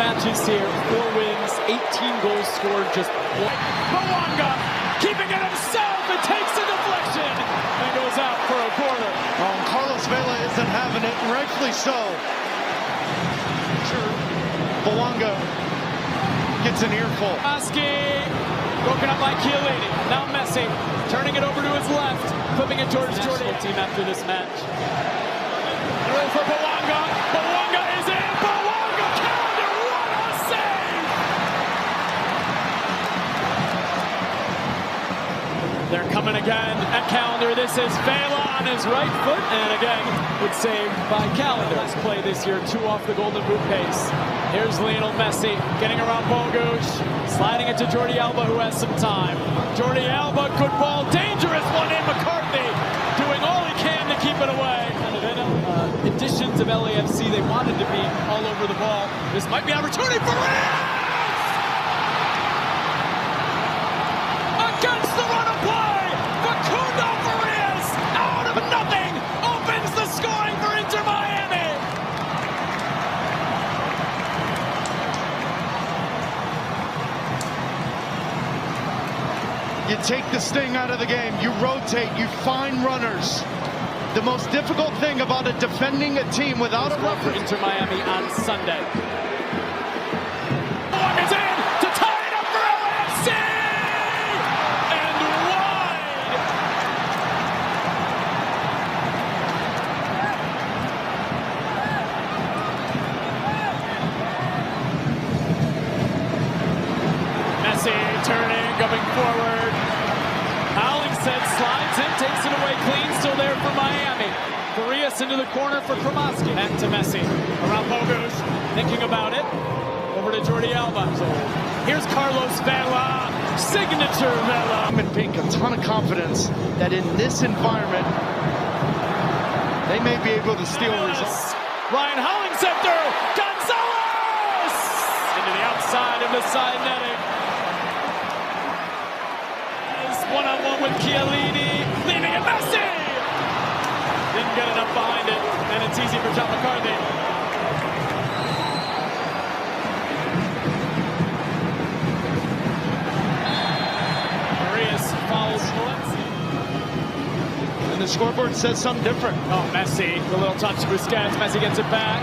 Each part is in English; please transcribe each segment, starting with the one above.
matches here, 4 wins, 18 goals scored, just one. Bawanga keeping it himself, it takes a deflection and goes out for a corner. Oh, Carlos Vela isn't having it, and rightfully so. Sure. Bawanga gets an earful. Oski broken up by Chiellini. Now Messi turning it over to his left, flipping it towards Jordan. Team after this match. Through for Bawanga. Bawanga is in. Bawanga calendar. What a save! They're coming again at Calendar. This is Vela on his right foot, and again, it's saved by Calendar. Last play this year, 2 off the Golden Boot pace. Here's Lionel Messi getting around Bogusz, sliding it to Jordi Alba, who has some time. Jordi Alba, good ball, dangerous one in. McCarthy doing all he can to keep it away. Additions of LAFC, they wanted to be all over the ball. This might be an opportunity for Reyes! Against the run of play, Facundo Farias, out of nothing, opens the scoring for Inter Miami. You take the sting out of the game, you rotate, you find runners. The most difficult thing about defending a team without a referee. Inter Miami on Sunday. Is in to tie it up for LAFC! And wide! Messi turning, going forward. Hollingshead slides in, takes it away clean, still there for Miami. Farias into the corner for Kramaski. Back to Messi, around Bogusz, thinking about it. Over to Jordi Alba. Here's Carlos Vela, signature Vela. I'm in pink, a ton of confidence that in this environment, they may be able to steal results. Ryan Hollingshead through, Gonzalez! Into the outside of the side netting. One-on-one with Chiellini, leaving it Messi! Didn't get enough behind it, and it's easy for John McCarthy. Farias follows Valencia. And the scoreboard says something different. Oh, Messi, the little touch to Busquets. Messi gets it back.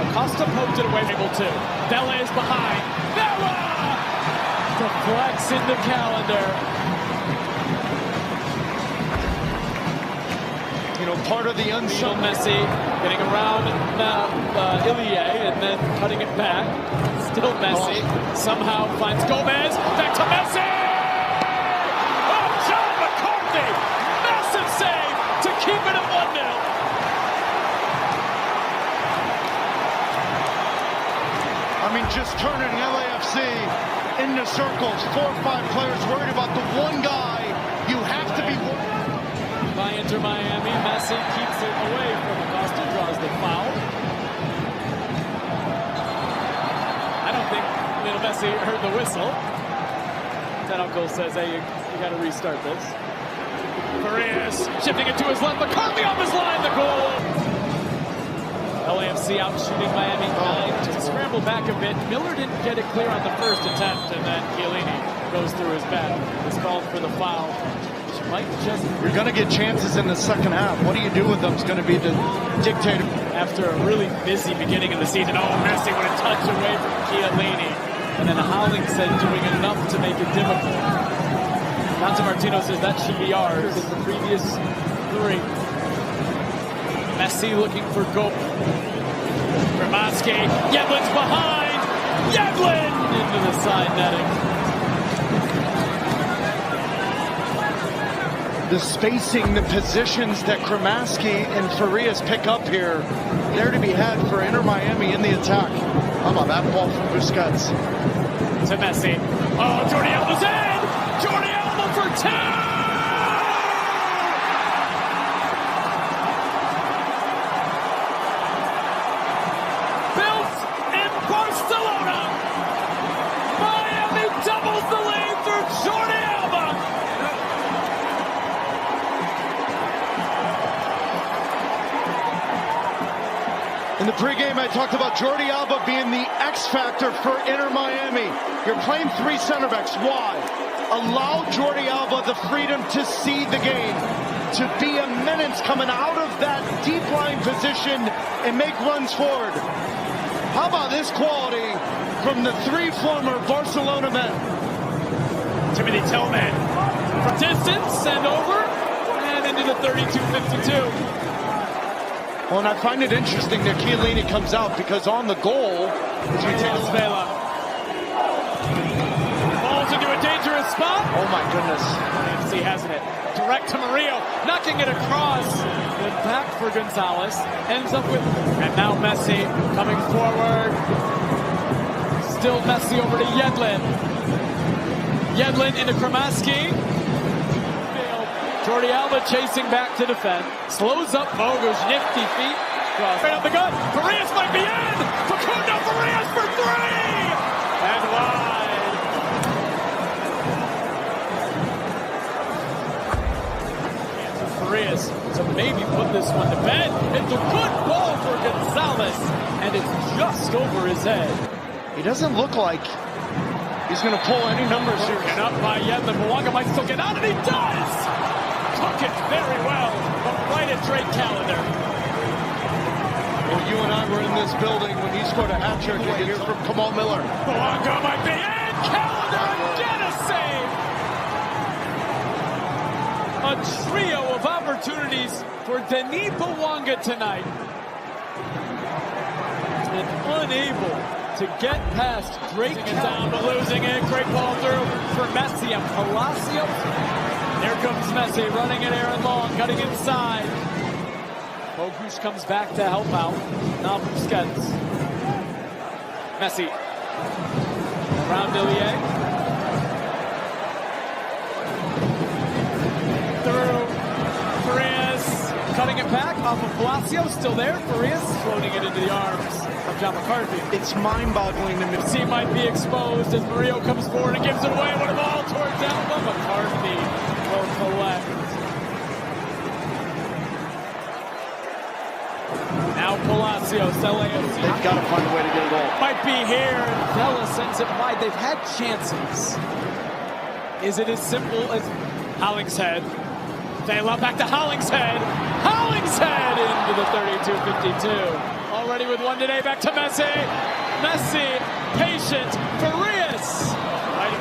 Acosta poked it away, able to. Vela is behind. Vela! Deflects in the Calendar. You know, part of the unsung. Messi getting around Ilie and then cutting it back. Still Messi. Somehow finds Gomez. Back to Messi! Oh, John McCarthy! Massive save to keep it at 1-0. I mean, just turning LAFC into circles. 4 or 5 players worried about the one guy you have to be worried. By Inter Miami, Messi keeps it away from Acosta, draws the foul. I don't think Lionel Messi heard the whistle. That uncle says, hey, you got to restart this. Farias shifting it to his left, McCarthy off his line, the goal. LAFC out shooting Miami 9 to scramble back a bit. Miller didn't get it clear on the first attempt, and then Chiellini goes through his back. It's called for the foul. You're going to get chances in the second half. What do you do with them is going to be the dictator. After a really busy beginning of the season, oh, Messi with a touch away from Chiellini. And then Hollingshead doing enough to make it difficult. Dante Martino says that should be ours in the previous 3. Messi looking for goal. Kramaski, Yedlin's behind. Yedlin into the side netting. The spacing, the positions that Kramaski and Farias pick up here, there to be had for Inter Miami in the attack. How about that ball from Busquets? To Messi. Oh, Jordi Alba's in! Jordi Alba for 2! Built in Barcelona! Miami doubles the lead through Jordi Alba! And the pregame, I talked about Jordi Alba being the X factor for Inter Miami. You're playing three center backs. Why? Allow Jordi Alba the freedom to see the game, to be a menace coming out of that deep line position and make runs forward. How about this quality from the three former Barcelona men? Timothy Tillman from distance and over and into the 32-52. Well, and I find it interesting that Chiellini comes out because on the goal, Vela falls into a dangerous spot. Oh my goodness. AFC hasn't it. Direct to Murillo, knocking it across. Then back for Gonzalez. Ends up with, and now Messi coming forward. Still Messi over to Yedlin. Yedlin into Kremaski. Jordi Alba chasing back to defend. Slows up Bogu's nifty feet. Cross right up the gut. Farias might be in. Facundo Farias for three. And wide. Farias to maybe put this one to bed. It's a good ball for Gonzalez. And it's just over his head. He doesn't look like he's going to pull any numbers here. And up by Yedlin. Mwanga might still get out, and he does! Took it very well, but right at Drake Calendar. Well, you and I were in this building when he scored a hat-trick against from Kamal Miller. Mwanga might be in! Calendar again a save! A trio of opportunities for Denis Mwanga tonight. And unable to get past Drake down, but losing it. Great ball through for Messi and Palacios. There comes Messi running at Aaron Long, cutting inside. Bogusz comes back to help out. Now Busquets. Messi. Around Dillier. Through. Farias cutting it back off of Palacio. Still there. Farias floating it into the arms of John McCarthy. It's mind-boggling to me. Messi might be exposed as Murillo comes forward and gives it away. What a ball towards Alba. McCarthy will collect. Now Palacios, LAFC. They've got to find a way to get a goal. Might be here, and Vela sends it wide. They've had chances. Is it as simple as Hollingshead? Vela back to Hollingshead. Hollingshead into the 32-52. Already with one today, back to Messi. Messi, patient, Farias. Right.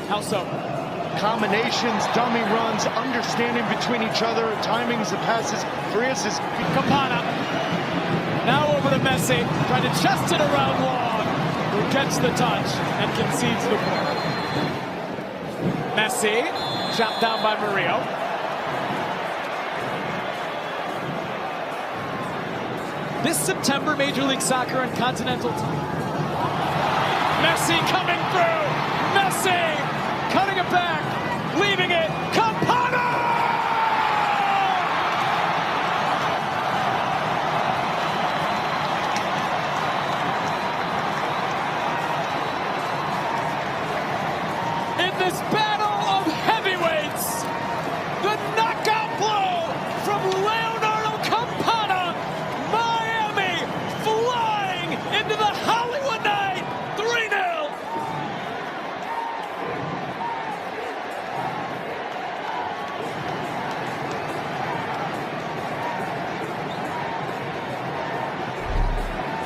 How so? Combinations, dummy runs, understanding between each other, timings, the passes. Farias is... Campana. Now over to Messi, trying to chest it around Long, who gets the touch and concedes the point. Messi, chopped down by Murillo. This September, Major League Soccer and Continental time. Messi coming through. Messi cutting it back, leaving it. Campana! In this battle of heavyweights, the knockout blow from Leonardo Campana. Miami flying into the Hollywood night. 3-0.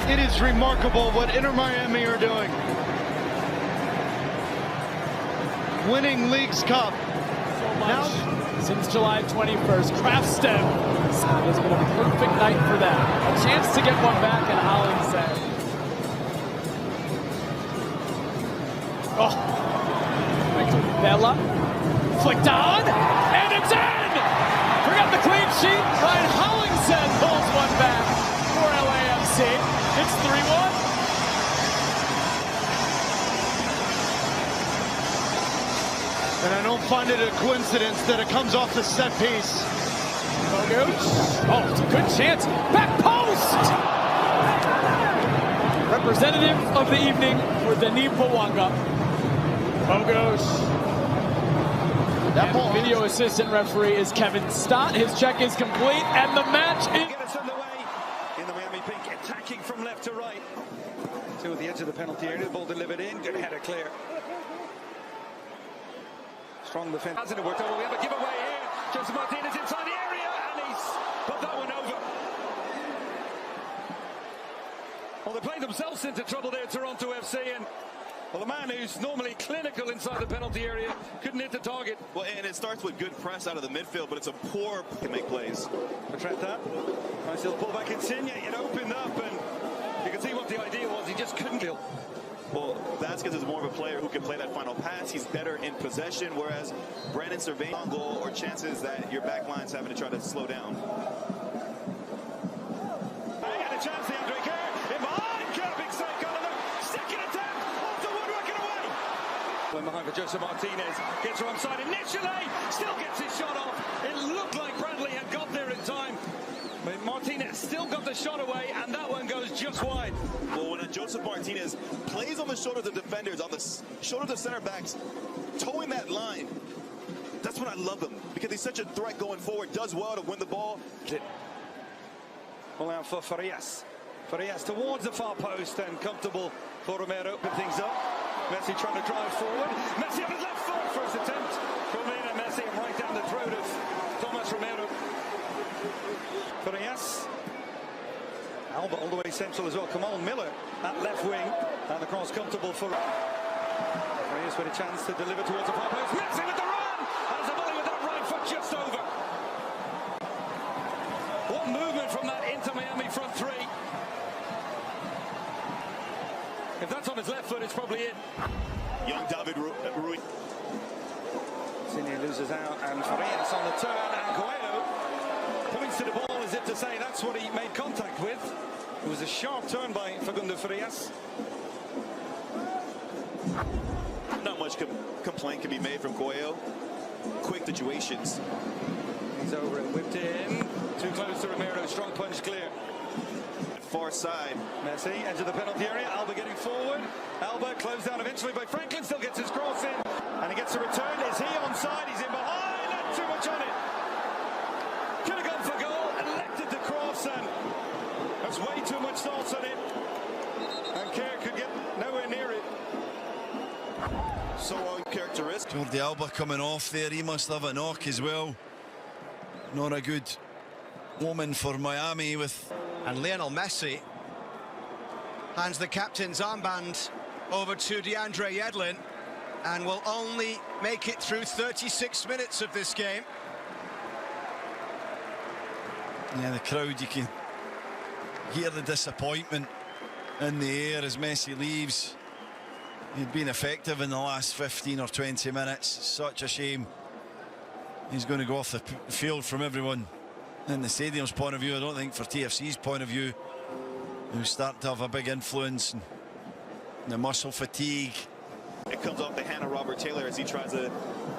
It is remarkable what Inter Miami are doing. Winning Leagues Cup. So much now, since July 21st. Kraftstem. It's been a perfect night for them. A chance to get one back, and Hollingshead. Oh. Bella. Flicked on. And it's in! Forgot the clean sheet. Ryan Hollingshead pulls one back for LAFC. It's 3-1. And I don't find it a coincidence that it comes off the set piece. Bogusz. Oh, it's a good chance. Back post! Representative of the evening for Denis Mwanga. Bogusz. That ball. Video assistant referee is Kevin Stott. His check is complete, and the match is... Get us underway in the Miami Pink attack. left to right. Two at the edge of the penalty area. The ball delivered in. Good header clear. Strong defence. Hasn't it worked out? We have a giveaway here. Joseph Martinez inside the area, and he's put that one over. Well, they're playing themselves into trouble there, Toronto FC, and well, the man who's normally clinical inside the penalty area couldn't hit the target. Well, and it starts with good press out of the midfield, but it's a poor to make plays. Patretta, nice little pull back Insigne. It opened up, and you can see what the idea was. He just couldn't kill. Well, Vasquez is more of a player who can play that final pass. He's better in possession, whereas Brandon surveying on goal or chances that your back line's having to try to slow down. They had a chance, the Andre Kerr. In behind, Kerr, big save, Gallagher. Second attempt, off the woodwork and away. Went behind for Joseph Martinez. Gets her onside initially, still gets his shot off. It looked like Bradley had got there in time. But Martinez still got the shot away, and that one goes just wide. Well, when Joseph Martinez plays on the shoulders of defenders, on the shoulders of center backs, towing that line, that's when I love him, because he's such a threat going forward, does well to win the ball. Well, out for Farias. Farias towards the far post, and comfortable for Romero. Put things up. Messi trying to drive forward. Messi on his left foot, first attempt. Romero, Messi right down the throat of Thomas Romero. Farias. Alba all the way central as well. Kamal Miller at left wing. And the cross comfortable for Farias with a chance to deliver towards the far post. Messi with the run! Has the volley with that right foot just over. What movement from that Inter Miami front three. If that's on his left foot, it's probably in. Young David Rui. Insigne loses out, and Farias on the turn, and Coelho points to the ball as if to say that's what he made contact with. It was a sharp turn by Facundo Farias. Not much complaint can be made from Coelho. Quick situations. He's over and whipped in. Too close to Romero. Strong punch clear. Far side. Messi into the penalty area. Alba getting forward. Alba closed down eventually by Franklin. Still gets his cross in. And he gets a return. Is he onside? He's in behind. Not too much on it. Could have gone for goal. Elected to cross, and there's way too much thoughts on it. And Kerr could get nowhere near it. So uncharacteristic. Jordi Alba coming off there. He must have a knock as well. Not a good woman for Miami with... And Lionel Messi hands the captain's armband over to DeAndre Yedlin and will only make it through 36 minutes of this game. Yeah, the crowd, you can hear the disappointment in the air as Messi leaves. He'd been effective in the last 15 or 20 minutes. Such a shame he's going to go off the field from everyone in the stadium's point of view. I don't think for TFC's point of view, who's starting to have a big influence, and the muscle fatigue. It comes off the hand of Robert Taylor as he tries to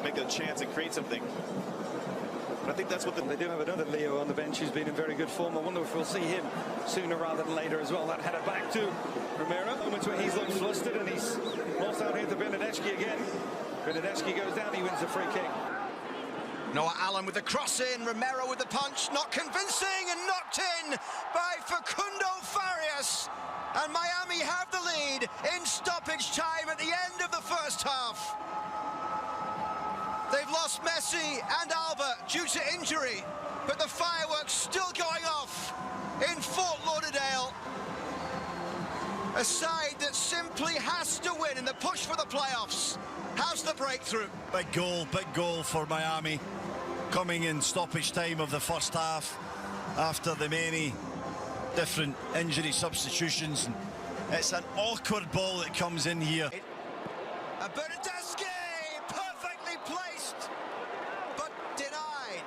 make a chance and create something. But I think that's what They do have another Leo on the bench who's been in very good form. I wonder if we'll see him sooner rather than later as well. That header back to Romero. Moments where he's looked flustered, and he's lost out here to Bernadeschi again. Bernadeschi goes down, he wins the free kick. Noah Allen with the cross in, Romero with the punch, not convincing, and knocked in by Facundo Farias. And Miami have the lead in stoppage time at the end of the first half. They've lost Messi and Alba due to injury, but the fireworks still going off in Fort Lauderdale. A side that simply has to win in the push for the playoffs. How's the breakthrough? Big goal for Miami, coming in stoppage time of the first half after the many different injury substitutions. It's an awkward ball that comes in here. Bernadeschi, perfectly placed, but denied.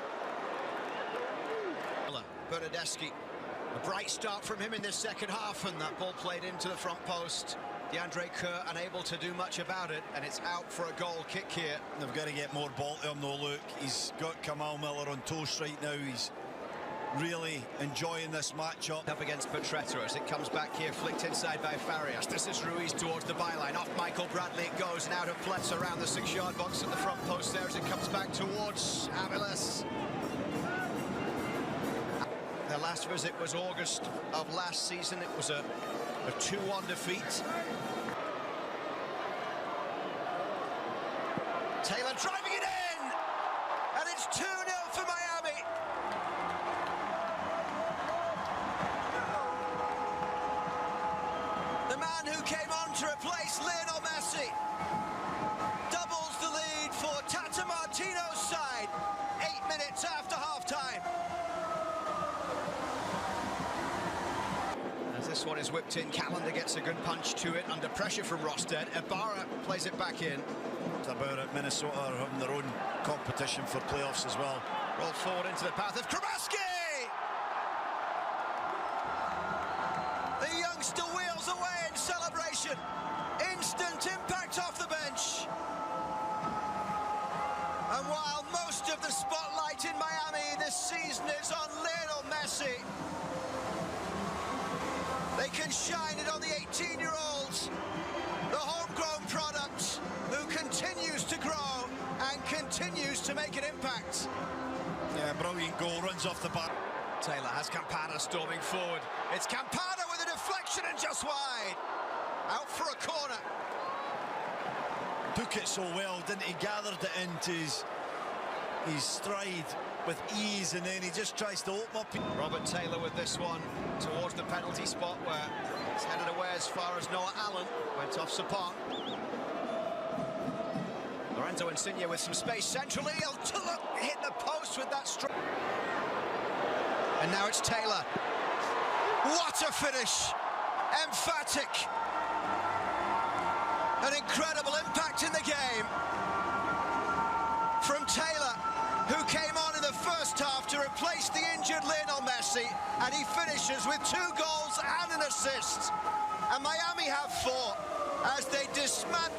Bernadeschi, a bright start from him in this second half, and that ball played into the front post. DeAndre Kerr unable to do much about it, and it's out for a goal kick here. They've got to get more ball to him though. Look, he's got Kamal Miller on toast right now. He's really enjoying this matchup. Up against Patretta as it comes back here, flicked inside by Farias. This is Ruiz towards the byline. Off Michael Bradley it goes, and out of play around the 6-yard box at the front post there as it comes back towards Aviles. Their last visit was August of last season. It was a 2-1 defeat. Taylor driving it in, and it's 2-0 for Miami. The man who came on to replace Lionel Messi doubles the lead for Tata Martino's side 8 minutes after half-time. As this one is whipped in, Callender gets a good punch to it under pressure from Rosted. Ibarra plays it back in. It's about it. Minnesota are having their own competition for playoffs as well. Roll forward into the path of Krabaski! The youngster wheels away in celebration. Instant impact off the bench. And while most of the spotlight in Miami this season is on Lionel Messi, they can shine it on the 18-year-olds, the homegrown product who continues to grow and continues to make an impact. Yeah, brilliant goal, runs off the back. Taylor has Campana storming forward. It's Campana with a deflection and just wide. Out for a corner. Took it so well, didn't he? Gathered it into his stride with ease, and then he just tries to open up. Robert Taylor with this one towards the penalty spot where it's headed away as far as Noah Allen. Went off Sapong. Lorenzo Insigne with some space centrally. He'll hit the post with that strike. And now it's Taylor. What a finish! Emphatic. An incredible impact in the game from Taylor, who came on in the first half to replace the injured Lionel Messi, and he finishes with 2 goals and an assist. And Miami have 4 as they dismantle.